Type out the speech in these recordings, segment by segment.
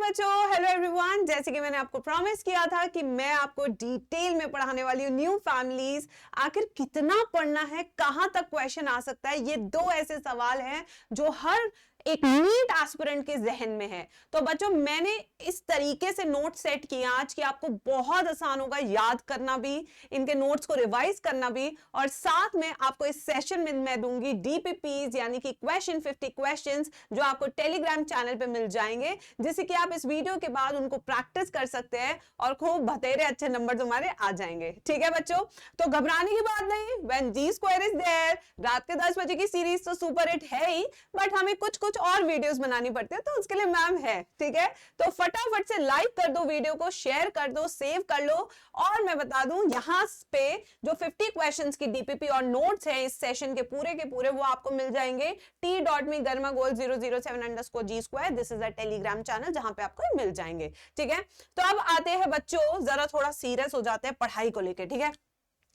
बच्चों, hello everyone. जैसे कि मैंने आपको प्रॉमिस किया था कि मैं आपको डिटेल में पढ़ाने वाली हूँ न्यू फैमिलीज। आखिर कितना पढ़ना है, कहां तक क्वेश्चन आ सकता है, ये दो ऐसे सवाल हैं जो हर एक नीट एस्पिरेंट के जहन में है। तो बच्चों, मैंने इस तरीके से नोट सेट किया आज कि आपको बहुत आसान होगा याद करना भी, इनके नोट्स को रिवाइज करना भी, और साथ में आपको इस सेशन में मैं दूंगी डीपीपीज यानी कि क्वेश्चन 50 क्वेश्चंस जो आपको टेलीग्राम चैनल पे मिल जाएंगे, जिससे कि आप इस वीडियो के बाद उनको प्रैक्टिस कर सकते हैं और खूब बतेरे अच्छे नंबर तुम्हारे आ जाएंगे। ठीक है बच्चों, तो घबराने की बात नहीं। When G square is there, रात के 10 बजे की सीरीज तो सुपर हिट है ही, बट हमें कुछ कुछ और वीडियोस बनानी पड़ती है, तो उसके लिए मैम है। ठीक है, तो फटाफट से लाइक कर दो, वीडियो को शेयर कर दो, सेव कर लो। और मैं बता दूं, यहां पे जो 50 क्वेश्चंस की डीपीपी और नोट्स है इस सेशन के पूरे वो आपको मिल जाएंगे t.me गर्मागोल 007_g²। This is a Telegram channel जहां पे आपको मिल जाएंगे। ठीक है, तो अब आते हैं बच्चों, जरा थोड़ा सीरियस हो जाते हैं पढ़ाई को लेकर। ठीक है,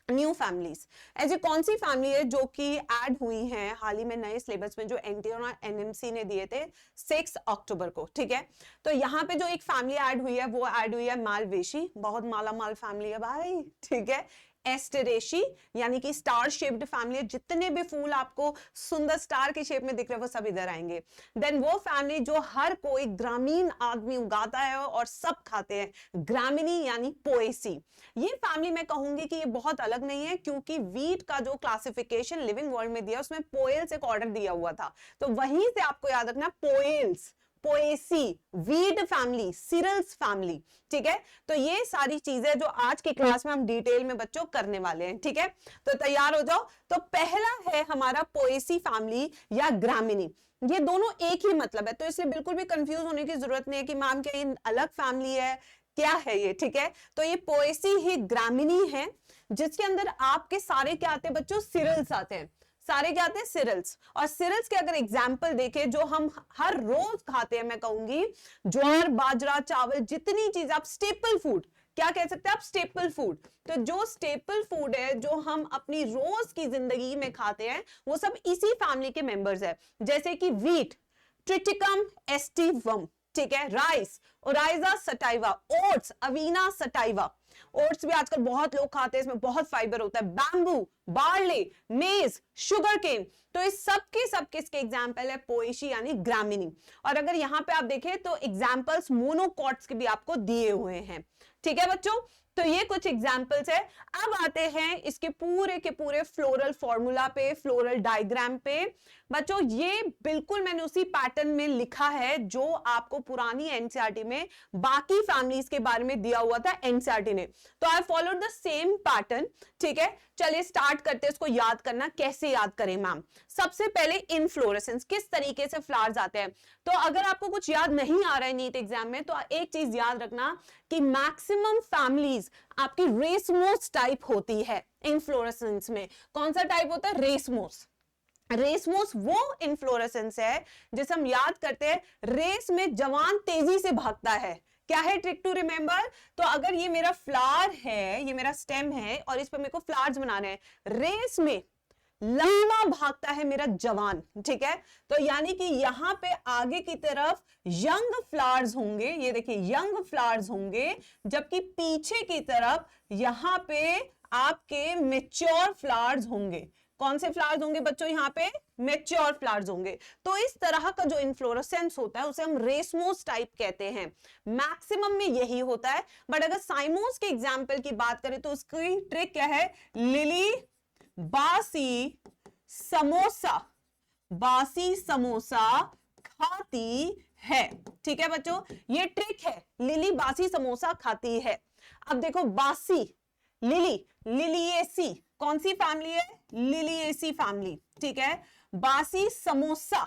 न्यू फैमिलीज ऐसी कौन सी फैमिली है जो कि ऐड हुई हैं हाल ही में नए सिलेबस में, जो एनटीए और एनएमसी ने दिए थे 6 अक्टूबर को। ठीक है, तो यहां पे जो एक फैमिली ऐड हुई है वो ऐड हुई है मालवेशी। बहुत माला माल फैमिली है भाई। ठीक है, एस्टेरेशी यानी कि स्टार शेप्ड फैमिली, जितने भी फूल आपको सुंदर स्टार के शेप में दिख रहे हैं वो सब इधर आएंगे। देन वो फैमिली जो हर कोई ग्रामीण आदमी उगाता है और सब खाते हैं, ग्रामीणी यानी पोएसी। ये फैमिली मैं कहूंगी कि ये बहुत अलग नहीं है, क्योंकि वीट का जो क्लासिफिकेशन लिविंग वर्ल्ड में दिया उसमें पोएल्स एक ऑर्डर दिया हुआ था, तो वहीं से आपको याद रखना Poales, Poaceae, weed family, cereals family. ठीक है, तो ये सारी चीजें जो आज की क्लास में हम डिटेल में बच्चों करने वाले हैं। ठीक है, तो तैयार हो जाओ। तो पहला है हमारा पोएसी फैमिली या ग्रामीणी। ये दोनों एक ही मतलब है, तो इसलिए बिल्कुल भी कंफ्यूज होने की जरूरत नहीं है कि मैम क्या ये अलग फैमिली है, क्या है ये। ठीक है, तो ये पोएसी ही ग्रामीणी है, जिसके अंदर आपके सारे क्या आते हैं बच्चों, सिरल्स आते हैं। सारे क्या आते हैं, सिरल्स। और सिरल्स के अगर एग्जाम्पल देखें जो हम हर रोज खाते हैं, मैं कहूंगी ज्वार, बाजरा, चावल, जितनी चीज आप स्टेपल फूड, क्या कह सकते हैं आप, स्टेपल फूड। तो जो स्टेपल फूड है जो हम अपनी रोज की जिंदगी में खाते हैं वो सब इसी फैमिली के मेंबर्स है। जैसे कि वीट, ट्रिटिकम एस्टिवम। ठीक है, rice, Oryza sativa, oats, Avena sativa. Oats भी आजकल बहुत लोग खाते हैं, इसमें बहुत फाइबर होता है। बैम्बू, बार्ले, मेज, शुगर केन। तो इस सब किसके एग्जाम्पल है, पोएसी यानी ग्रामीणी। और अगर यहां पे आप देखें तो एग्जाम्पल्स मोनोकॉट्स के भी आपको दिए हुए हैं। ठीक है बच्चों, तो ये कुछ एग्जाम्पल्स है। अब आते हैं इसके पूरे के पूरे फ्लोरल फॉर्मूला पे, फ्लोरल डायग्राम पे। बच्चों ये बिल्कुल मैंने उसी पैटर्न में लिखा है जो आपको पुरानी एनसीईआरटी में बाकी फैमिलीज के बारे में दिया हुआ था एनसीईआरटी ने। तो I followed the same pattern. ठीक है, चलिए स्टार्ट करते हैं इसको याद करना। कैसे याद करें मैम? सबसे पहले इनफ्लोरेसेंस, किस तरीके से फ्लावर्स आते हैं। तो अगर आपको कुछ याद नहीं आ रहा है नीट एग्जाम में, तो एक चीज याद रखना कि मैक्सिमम फैमिलीज आपकी रेसमोस टाइप होती है। इनफ्लोरेसेंस में कौन सा टाइप होता है, रेसमोस। रेसमोस वो इनफ्लोरेसेंस है जिसे हम याद करते हैं रेस में जवान तेजी से भागता है। क्या है, ट्रिक टू रिमेंबर। तो अगर ये मेरा फ्लावर है, ये मेरा स्टेम है और इस पर मेरे को फ्लावर्स बनाने हैं, रेस में लंबा भागता है मेरा जवान। ठीक है, तो यानी कि यहां पे आगे की तरफ यंग फ्लावर्स होंगे, ये देखिए यंग फ्लावर्स होंगे, जबकि पीछे की तरफ यहां पे आपके मेच्योर फ्लावर्स होंगे। कौन से फ्लावर्स होंगे बच्चों, यहां पे मेच्योर फ्लावर्स होंगे। तो इस तरह का जो इन्फ्लोरेसेंस होता है उसे हम रेसमोस टाइप कहते हैं। मैक्सिमम में यही होता है, बट अगर साइमोस के एग्जाम्पल की बात करें तो उसकी ट्रिक क्या है, लिली बासी समोसा, बासी समोसा खाती है। ठीक है बच्चों, ये ट्रिक है, लिली बासी समोसा खाती है। अब देखो बासी, लिली, लिलिएसी, कौन सी फैमिली है, लिलिएसी फैमिली। ठीक है, बासी समोसा,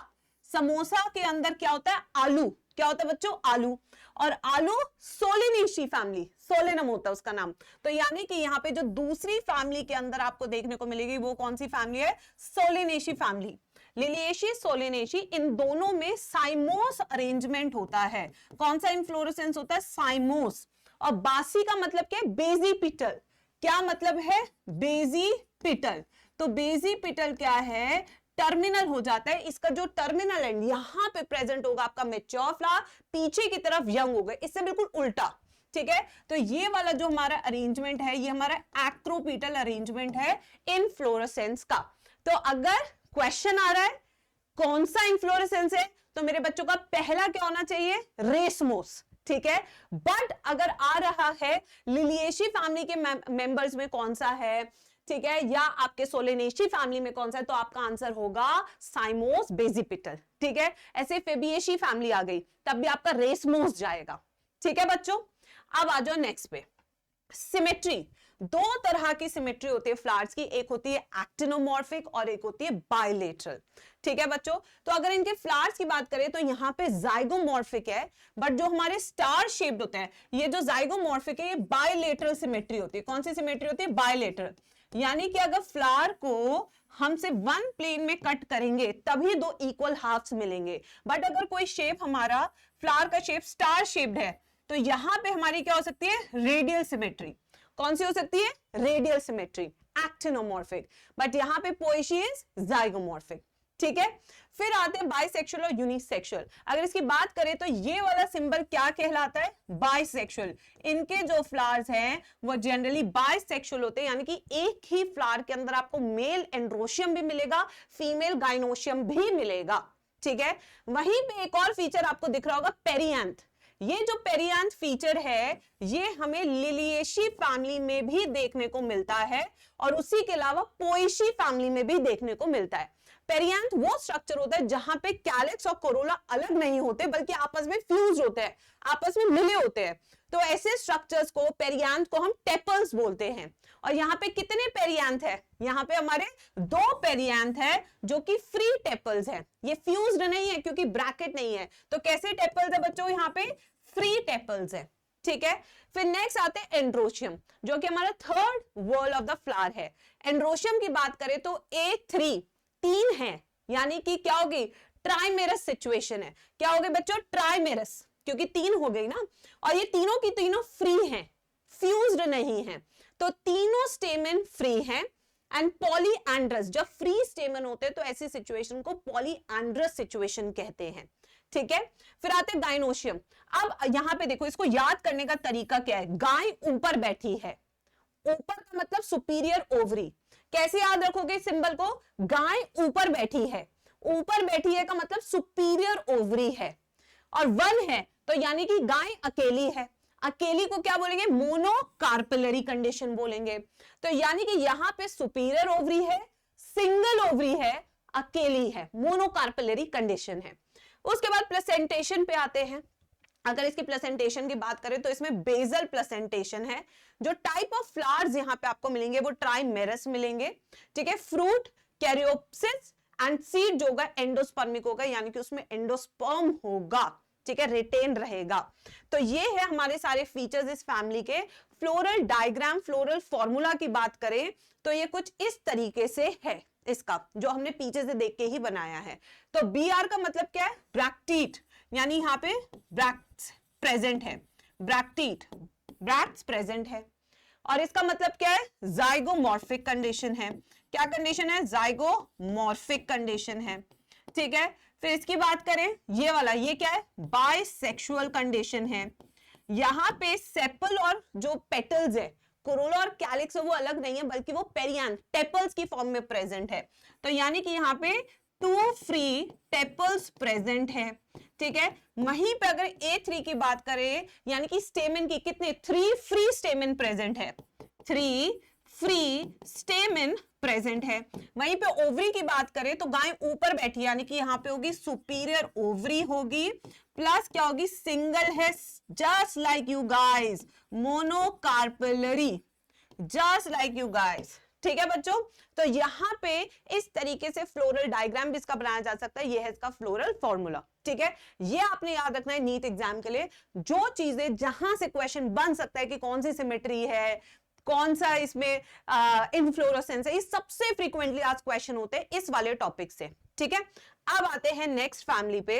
समोसा के अंदर क्या होता है, आलू। क्या होता है बच्चों, आलू। और आलू सोलेनेशी फैमिली, सोलेनम होता है उसका नाम। तो यानी कि यहां पे जो दूसरी फैमिली के अंदर आपको देखने को मिलेगी वो कौन सी फैमिली है, सोलेनेशी फैमिली। लिलिएशी, सोलेनेशी, इन दोनों में साइमोस अरेंजमेंट होता है। कौन सा इन्फ्लोरेसेंस होता है, साइमोस। और बासी का मतलब क्या है, बेजीपिटल। क्या मतलब है, बेजीपिटल। तो बेजीपिटल क्या है, टर्मिनल हो जाता है, इसका जो टर्मिनल एंड यहां पे प्रेजेंट होगा आपका मैच्योर फ्लावर, पीछे की तरफ यंग होगा, इससे बिल्कुल उल्टा। ठीक है, तो ये वाला जो हमारा अरेंजमेंट है, ये हमारा एक्रोपीटल अरेंजमेंट है इनफ्लोरेसेंस का। तो अगर क्वेश्चन आ रहा है कौन सा इनफ्लोरेसेंस है, तो मेरे बच्चों का पहला क्या होना चाहिए, रेसमोस। ठीक है, बट अगर आ रहा है लिलिएशी फैमिली के मेंबर्स में कौन सा है, ठीक है, या आपके सोलेनेशी फैमिली में कौन सा है, तो आपका आंसर होगा साइमोस बेसिपिटल। ठीक है, ऐसे फेबिएशी फैमिली आ गई तब भी आपका रेसमोस जाएगा। ठीक है बच्चों, अब आ जाओ नेक्स्ट पे। सिमेट्री, दो तरह की सिमेट्री होती है फ्लावर्स की, एक होती है एक्टिनोमॉर्फिक और एक होती है बायलेटरल। ठीक है बच्चों, तो अगर इनके फ्लावर्स की बात करें तो यहाँ पे जाइगोमॉर्फिक है, बट जो हमारे स्टार शेप्ड होते हैं, ये जो जाइगोमॉर्फिक है ये बायलेटरल सिमेट्री होती है। कौन सी सिमेट्री होती है, बायलेटरल, यानी कि अगर फ्लावर को हम सिर्फ वन प्लेन में कट करेंगे तभी दो इक्वल हाफ्स मिलेंगे, बट अगर कोई शेप हमारा फ्लावर का शेप स्टार शेप्ड है तो यहां पे हमारी क्या हो सकती है, रेडियल सिमेट्री। कौन सी हो सकती है, रेडियल सिमेट्री, एक्टिनोमॉर्फिक, बट यहां पे पोएसी इज जाइगोमॉर्फिक। ठीक है, फिर आते हैं बाइसेक्सुअल और यूनिसेक्सुअल। अगर इसकी बात करें तो ये वाला सिंबल क्या कहलाता है, बाइसेक्सुअल। इनके जो फ्लावर्स हैं वो जनरली बाइसेक्सुअल होते हैं, यानी कि एक ही फ्लावर के अंदर आपको मेल एंड्रोशियम भी मिलेगा, फीमेल गाइनोशियम भी मिलेगा। ठीक है, वहीं पे एक और फीचर आपको दिख रहा होगा, पेरियांथ। ये जो पेरियांथ फीचर है ये हमें लिलिएशी फैमिली में भी देखने को मिलता है और उसी के अलावा पोएसी फैमिली में भी देखने को मिलता है। पेरियांथ वो स्ट्रक्चर होता है जहां पे कैलिक्स और कोरोला अलग नहीं होते बल्कि आपस में फ्यूज होते हैं, आपस में मिले होते हैं। तो ऐसे स्ट्रक्चर्स को, पेरियांथ को हम टेपल्स बोलते हैं। और यहाँ पे कितने पेरियांथ है, यहाँ पे हमारे दो पेरियांथ है जो कि फ्री टेपल्स है, ये फ्यूज्ड नहीं है क्योंकि ब्रैकेट नहीं है। तो कैसे टेपल्स है बच्चों, यहाँ पे फ्री टेपल्स है। ठीक है, फिर नेक्स्ट आते हैं एंड्रोशियम, जो कि हमारा third whorl of the flower है। एंड्रोशियम की बात करें तो A3 तीन है, यानी कि क्या होगी, ट्राइमेरस सिचुएशन है। क्या होगी बच्चों, ट्राइमेरस, क्योंकि तीन हो गई ना, और ये तीनों की तीनों फ्री हैं, फ्यूज्ड नहीं है। तो तीनों स्टेमन फ्री हैं एंड पॉलीएंड्रस, जब फ्री स्टेमन होते हैं तो ऐसी सिचुएशन को पॉलीएंड्रस सिचुएशन कहते हैं। ठीक है, फिर आते हैं गाइनोशियम। अब यहां पे देखो, इसको याद करने का तरीका क्या है, गाय ऊपर बैठी है, ऊपर का मतलब सुपीरियर ओवरी। कैसे याद रखोगे इस सिंबल को, गाय ऊपर बैठी है, ऊपर बैठी है का मतलब सुपीरियर ओवरी है, और वन है तो यानी कि गाय अकेली है। अकेली को क्या बोलेंगे, मोनोकार्पेलरी कंडीशन बोलेंगे। तो यानी कि यहां पे सुपीरियर ओवरी है, सिंगल ओवरी है, अकेली है, मोनोकार्पेलरी कंडीशन है। उसके बाद प्लेसेंटेशन पे आते हैं। अगर इसकी प्लेसेंटेशन की बात करें तो इसमें बेजल प्लेसेंटेशन है। जो टाइप ऑफ फ्लावर्स यहां पे आपको मिलेंगे वो ट्राइमेरस मिलेंगे। ठीक है, फ्रूट कैरियोप्सिस एंड सीड जो होगा एंडोस्पर्मिक होगा, यानी कि उसमें एंडोस्पर्म होगा। ठीक है, रिटेन रहेगा। तो ये है हमारे सारे फीचर्स इस फैमिली के। फ्लोरल डायग्राम, फ्लोरल फॉर्मूला की बात करें तो ये कुछ इस तरीके से है इसका, जो हमने पीछे से देख के ही बनाया है। तो BR का मतलब क्या है, ब्रैक्टीट, यानी यहाँ पे ब्रैक्ट्स प्रेजेंट है, ब्रैक्टीट, ब्रैक्ट्स प्रेजेंट है। और इसका मतलब क्या है, जाइगोमॉर्फिक कंडीशन है। क्या कंडीशन है, जाइगोमॉर्फिक कंडीशन है। ठीक है, फिर इसकी बात करें, ये वाला, ये क्या है, बाइसेक्सुअल कंडीशन है। यहां पे सेपल और जो पेटल्स है, कोरोला और कैलिक्स वो अलग नहीं है बल्कि वो पेरियांथ, टेपल्स की फॉर्म में प्रेजेंट है। तो यानी कि यहाँ पे 2 फ्री टेपल्स प्रेजेंट है। ठीक है, वहीं पे अगर A3 की बात करें, यानी कि स्टेमन की कितने, 3 फ्री स्टेमन प्रेजेंट है, 3 फ्री स्टेमन प्रेजेंट है। वहीं पे ओवरी की बात करें तो गाय ऊपर बैठी, यानी कि यहां पे होगी सुपीरियर ओवरी होगी, प्लस क्या होगी, सिंगल है, just like you guys, monocarpellary, just like you guys. ठीक है बच्चों, तो यहां पे इस तरीके से फ्लोरल डायग्राम भी इसका बनाया जा सकता है। ये है इसका फ्लोरल फॉर्मूला। ठीक है, ये आपने याद रखना है नीट एग्जाम के लिए। जो चीजें जहां से क्वेश्चन बन सकता है कि कौन सी सिमेट्री है, कौन सा इसमें इनफ्लोरेसेंस है, ये सबसे फ्रीक्वेंटली आज क्वेश्चन होते हैं इस वाले टॉपिक से। ठीक है, अब आते हैं नेक्स्ट फैमिली पे।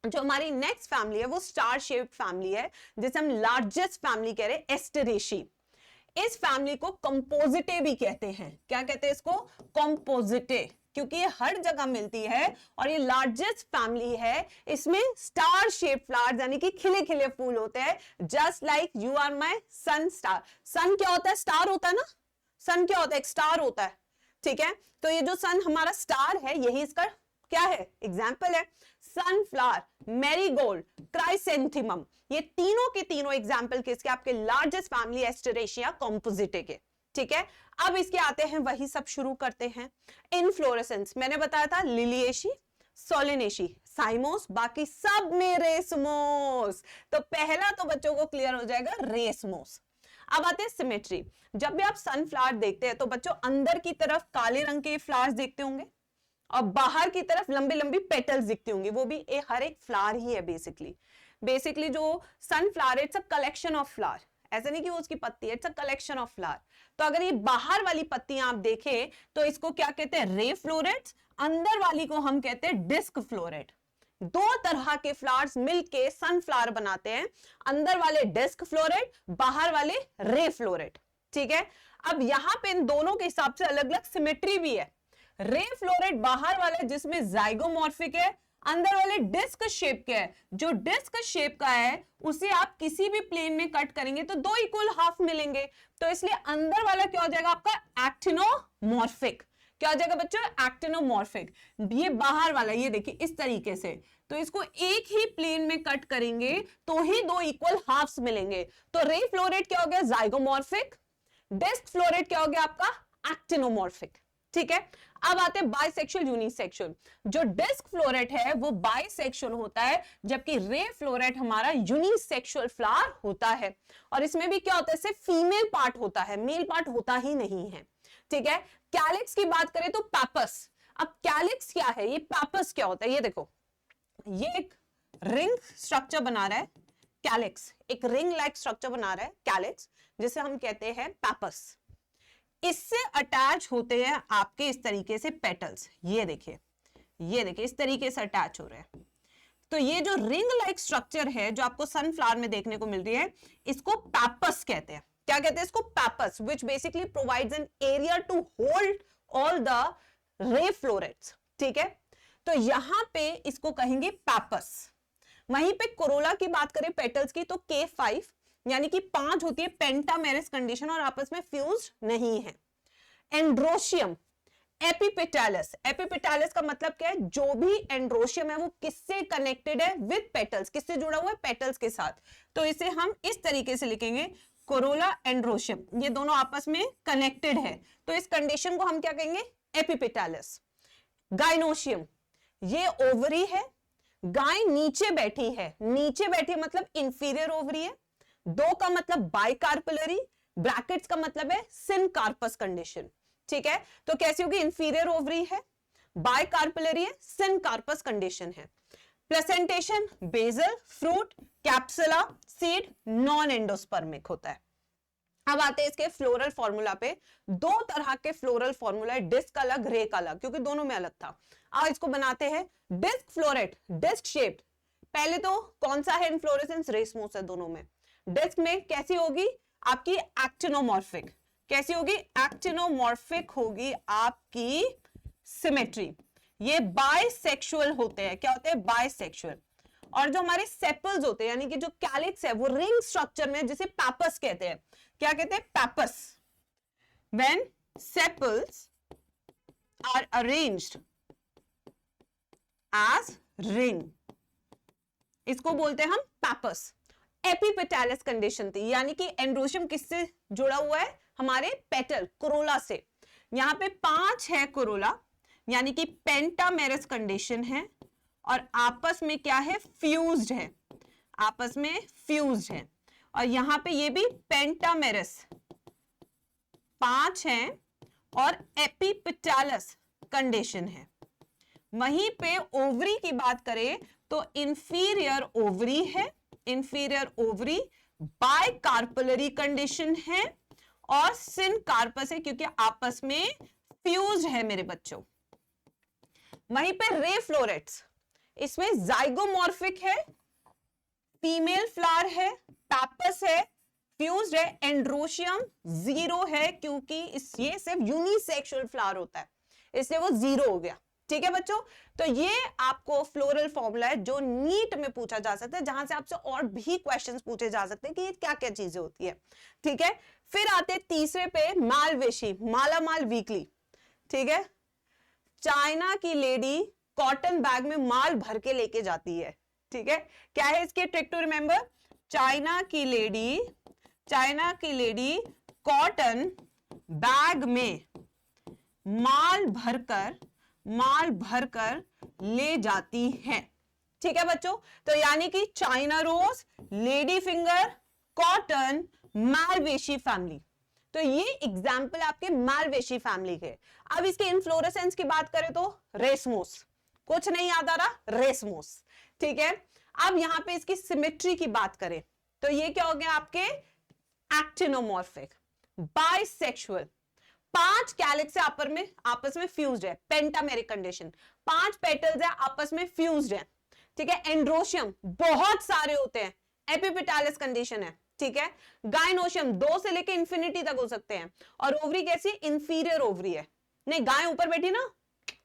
जो हमारी नेक्स्ट फैमिली है वो स्टार शेप्ड फैमिली है, जिसे हम लार्जेस्ट फैमिली कह रहे हैं, एस्टेरेशी। इस फैमिली को कंपोजिटे भी कहते हैं। क्या कहते हैं इसको, कंपोजिटे। क्योंकि ये हर जगह मिलती है और ये लार्जेस्ट फैमिली है। इसमें स्टार शेप फ्लावर्स यानी कि खिले खिले फूल होते हैं, just like you are my sun star. Sun क्या होता है? स्टार होता है ना। सन क्या होता है? एक स्टार होता है, ठीक है। तो ये जो सन हमारा स्टार है, यही इसका क्या है? एग्जाम्पल है। सनफ्लावर, मैरीगोल्ड, क्राइसेंथेमम, ये तीनों के तीनों एग्जाम्पल किसके? आपके लार्जेस्ट फैमिली एस्टेरेशिया कॉम्पोजिटे के, ठीक है। अब इसके आते हैं, वही सब शुरू करते हैं। इनफ्लोरेसेंस मैंने बताया था, लिलिएशी, सोलेनेशी, साइमोस, बाकी सब में रेसमोस। तो पहला तो बच्चों को क्लियर हो जाएगा, रेसमोस। अब आते हैं सिमेट्री। जब भी आप सनफ्लावर देखते हैं तो बच्चों अंदर की तरफ काले रंग के फ्लावर्स देखते होंगे और बाहर की तरफ लंबी लंबी पेटल्स दिखती होंगी, वो भी हर एक फ्लावर ही है बेसिकली जो sunflower, it's a collection of flower, ऐसा नहीं कि वो उसकी पत्ती है, it's a collection of flower. तो अगर ये बाहर वाली पत्तियां आप देखें तो इसको क्या कहते हैं? Ray florets. अंदर वाली को हम कहते हैं डिस्क फ्लोरेट। दो तरह के फ्लावर्स मिलके सनफ्लावर बनाते हैं, अंदर वाले डिस्क फ्लोरेट, बाहर वाले रे फ्लोरेट, ठीक है। अब यहां पे इन दोनों के हिसाब से अलग अलग सिमेट्री भी है। रे फ्लोरेट बाहर वाला जिसमें जाइगोमॉर्फिक है, अंदर वाले डिस्क शेप के है। जो डिस्क शेप का है उसे आप किसी भी प्लेन में कट करेंगे तो दो इक्वल हाफ मिलेंगे, तो इसलिए अंदर वाला क्या हो जाएगा आपका? एक्टिनोमॉर्फिक। क्या हो जाएगा बच्चों? एक्टिनोमॉर्फिक। ये बाहर वाला, ये देखिए इस तरीके से, तो इसको एक ही प्लेन में कट करेंगे तो ही दो इक्वल हाफ्स मिलेंगे। तो रे फ्लोरेट क्या हो गया? जाइगोमॉर्फिक। डिस्क फ्लोरेट क्या हो गया आपका? एक्टिनोमॉर्फिक, ठीक है। अब आते हैं बाइसेक्सुअल, यूनिसेक्सुअल। जो डिस्क फ्लोरेट है वो बाइसेक्सुअल होता है, जबकि रे फ्लोरेट हमारा यूनिसेक्सुअल फ्लावर होता है। और इसमें भी क्या होता है? सिर्फ फीमेल पार्ट होता है, मेल पार्ट होता ही नहीं है, ठीक है। कैलिक्स की बात करें तो पैपस। अब कैलिक्स क्या है? ये पैपस क्या होता है? ये देखो, ये एक रिंग स्ट्रक्चर बना रहा है कैलिक्स, एक रिंग लाइक स्ट्रक्चर बना रहा है कैलिक्स, जिसे हम कहते हैं पैपस। इससे अटैच होते हैं आपके इस तरीके से पेटल्स, ये देखिए इस तरीके से अटैच हो रहे हैं। तो ये जो रिंग लाइक स्ट्रक्चर है जो आपको सनफ्लावर में देखने को मिल रही है, इसको पैपस कहते हैं। क्या कहते हैं इसको? Pappus, which basically provides an area to hold all the ray florets, ठीक है। तो यहां पे इसको कहेंगे पैपस। वहीं पे कोरोला की बात करें पेटल्स की, तो K5 यानी कि 5 होती है, पेंटामेरस कंडीशन, और आपस में फ्यूज नहीं है। एंड्रोशियम, एपिपेटालस। एपिपेटालस का मतलब क्या है? जो भी एंड्रोशियम है वो किससे कनेक्टेड है? With petals. किससे जुड़ा हुआ है? पेटल्स के साथ। तो इसे हम इस तरीके से लिखेंगे, कोरोला एंड्रोशियम, ये दोनों आपस में कनेक्टेड है, तो इस कंडीशन को हम क्या कहेंगे? एपिपेटालस। गाइनोशियम, ये ओवरी है, गाय नीचे बैठी है, नीचे बैठी मतलब इंफीरियर ओवरी है। दो का मतलब बाइकार्पलरी, ब्रैकेट्स का मतलब है सिनकार्पस कंडीशन, ठीक है। तो कैसी होगी? इंफीरियर ओवरी है, बाइकार्पलरी है, सिनकार्पस कंडीशन है। Placentation, basal, fruit, cypsela, seed, non endospermic होता है। अब आते हैं इसके फ्लोरल फॉर्मूला पे। दो तरह के फ्लोरल फॉर्मूला है, डिस्क अलग, रे का अलग, क्योंकि दोनों में अलग था। आज इसको बनाते हैं। Disc floret, disc shaped. पहले तो कौन सा है इनफ्लोरेसेंस? रेसमोस है दोनों में। डिस्क में कैसी होगी आपकी? एक्टिनोमॉर्फिक। कैसी होगी? एक्टिनोमॉर्फिक होगी आपकी सिमेट्री। ये बाइसेक्सुअल होते हैं। क्या होते हैं? बाइसेक्सुअल। और जो हमारे सेपल्स होते हैं यानी कि जो कैलिक्स है वो रिंग स्ट्रक्चर में, जिसे पैपस कहते हैं। क्या कहते हैं? Pappus. When sepals are arranged as ring, इसको बोलते हैं हम पैपस। एपिपेटालस कंडीशन थी, यानी कि एंड्रोशियम किससे जुड़ा हुआ है? हमारे पेटल, कोरोला से। यहां पे 5 है कोरोला, यानी कि पेंटामेरस कंडीशन है, और आपस में क्या है? फ्यूज्ड है, आपस में फ्यूज्ड है। और यहां पे ये भी पेंटामेरस 5 है और एपिपेटालस कंडीशन है। वहीं पे ओवरी की बात करें तो इंफीरियर ओवरी है, इंफीरियर ओवरी बाइकार्पलरी कंडीशन है, और सिनकार्पस है क्योंकि आपस में फ्यूज्ड है मेरे बच्चों। वहीं पे रे फ्लोरेट्स, इसमें जाइगोमॉर्फिक है, फीमेल फ्लावर है, पैपस है, फ्यूज्ड है। एंड्रोशियम 0 है क्योंकि ये सिर्फ यूनिसेक्सुअल फ्लावर होता है। इसलिए वो 0 हो गया। ठीक है बच्चों, तो ये आपको फ्लोरल फॉर्मूला है जो नीट में पूछा जा सकता है, जहां से आपसे और भी क्वेश्चंस पूछे जा सकते हैं कि ये क्या क्या चीजें होती है। ठीक है, फिर आते तीसरे पे, मालवेशी, मालामाल वीकली। ठीक है, चाइना की लेडी कॉटन बैग में माल भर के लेके जाती है। ठीक है, क्या है इसके ट्रिक टू रिमेंबर? चाइना की लेडी कॉटन बैग में माल भरकर ले जाती है। ठीक है बच्चों, तो यानी कि China rose, lady finger, cotton, Malvaceae family. तो ये एग्जाम्पल आपके मालवेशी फैमिली के। अब इसके इन्फ्लोरेसेंस की बात करें तो रेसमोस, कुछ नहीं याद आ रहा, रेसमोस। ठीक है, अब यहां पे इसकी सिमेट्री की बात करें तो ये क्या हो गया आपके? एक्टिनोमॉर्फिक, बाइसेक्सुअल, 5 कैलिक्स है आपस में फ्यूज्ड है, पेंटामेरिक कंडीशन, 5 पेटल्स है आपस में फ्यूज्ड है। ठीक है, एंड्रोशियम बहुत सारे होते हैं, एपिपेटालस कंडीशन है। ठीक है, गायनोशियम 2 से लेके इंफिनिटी तक हो सकते हैं। और ओवरी कैसी? इंफीरियर ओवरी है, नहीं गाय ऊपर बैठी ना,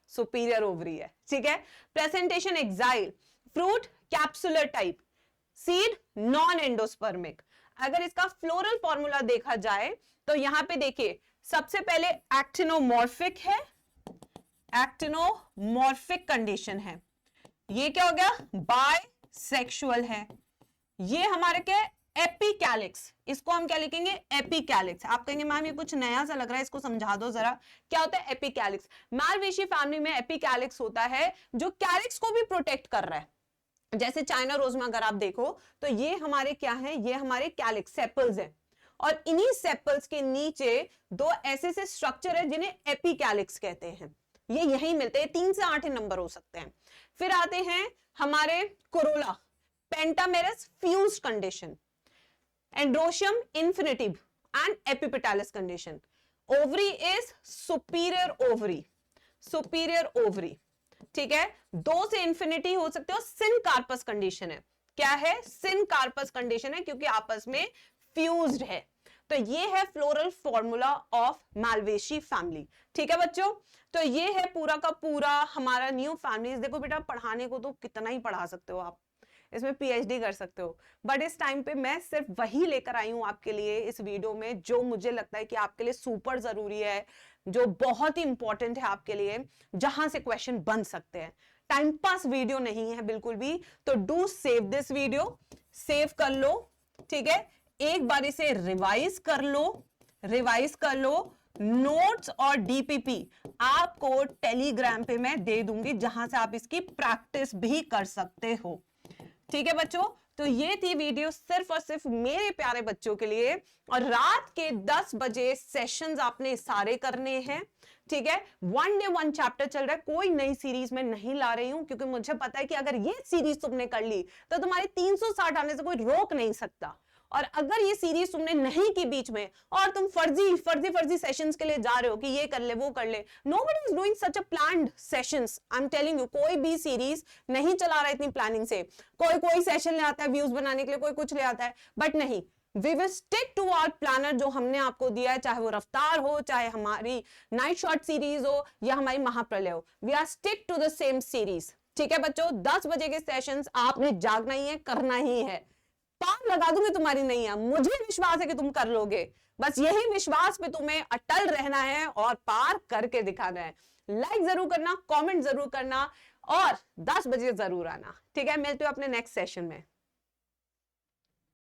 सुपीरियर ओवरी है। ठीक है, presentation axile, fruit capsular type, seed non endospermic. अगर इसका फ्लोरल फॉर्मूला देखा जाए तो यहां पे देखिए, सबसे पहले एक्टिनोमॉर्फिक है, एक्टिनोमॉर्फिक कंडीशन है। ये क्या हो गया? बाइसेक्सुअल है। ये हमारे क्या? एपिकैलिक्स, इसको हम क्या लिखेंगे? एपिकैलिक्स। आप कहेंगे मैम ये कुछ नया सा लग रहा है, इसको समझा दो जरा, क्या होता है एपिकैलिक्स? मालवेशी फैमिली में एपिकैलिक्स होता है जो कैलिक्स को भी प्रोटेक्ट कर रहा है। जैसे चाइना रोज में अगर आप देखो तो ये हमारे क्या है? ये हमारे कैलिक्स, सेपल्स है, और इन्हीं सेपल्स के नीचे 2 ऐसे स्ट्रक्चर है जिन्हें एपिकैलिक्स कहते हैं। ये यहीं मिलते हैं, 3 से 8 ही नंबर हो सकते हैं। फिर आते हैं हमारे corolla, pentamerous fused condition, androecium infinitive and epipetalous condition. Ovary is superior ovary. ठीक है, 2 से इंफिनिटी हो सकते हो, सिनकार्पस कंडीशन है। क्या है? सिनकार्पस कंडीशन है, क्योंकि आपस में फ्यूज्ड है। तो ये है फ्लोरल फॉर्मूला ऑफ मालवेशी फैमिली। ठीक है बच्चों, तो ये है पूरा का पूरा हमारा न्यू फैमिलीज। देखो बेटा, पढ़ाने को तो कितना ही पढ़ा सकते हो आप, इसमें पीएचडी कर सकते हो, बट इस टाइम पे मैं सिर्फ वही लेकर आई हूं आपके लिए इस वीडियो में जो मुझे लगता है कि आपके लिए सुपर जरूरी है, जो बहुत ही इंपॉर्टेंट है आपके लिए, जहां से क्वेश्चन बन सकते हैं। टाइम पास वीडियो नहीं है बिल्कुल भी, तो do save this video, save कर लो। ठीक है, एक बार इसे रिवाइज कर लो। नोट्स और डीपीपी आपको टेलीग्राम पे मैं दे दूंगी, जहां से आप इसकी प्रैक्टिस भी कर सकते हो। ठीक है बच्चों, तो ये थी वीडियो सिर्फ और सिर्फ मेरे प्यारे बच्चों के लिए, और रात के 10 बजे सेशंस आपने सारे करने हैं। ठीक है, 1 डे 1 चैप्टर चल रहा है, कोई नई सीरीज में नहीं ला रही हूं, क्योंकि मुझे पता है कि अगर ये सीरीज तुमने कर ली तो तुम्हारे 360 आने से कोई रोक नहीं सकता। और अगर ये सीरीज तुमने नहीं की बीच में और तुम फर्जी सेशंस के लिए जा रहे हो कि ये कर ले वो कर ले, nobody is doing such a planned sessions. I am telling you, कोई भी सीरीज नहीं चला रहा है इतनी प्लानिंग से। कोई सेशन ले आता है व्यूज बनाने के लिए, कोई कुछ ले आता है, बट नहीं, we will stick to our planner जो हमने आपको दिया है, चाहे वो रफ्तार हो, चाहे हमारी नाइट शॉर्ट सीरीज हो, या हमारी महाप्रलय हो, we are stick to the same series. ठीक है बच्चों, 10 बजे के सेशंस आपने जागना ही है, करना ही है। पार लगा दूंगी तुम्हारी नहीं है, मुझे विश्वास है कि तुम कर लोगे। बस यही विश्वास पे तुम्हें अटल रहना है और पार करके दिखाना है। लाइक जरूर करना, कमेंट जरूर करना, और 10 बजे जरूर आना। ठीक है, मिलते हो अपने नेक्स्ट सेशन में।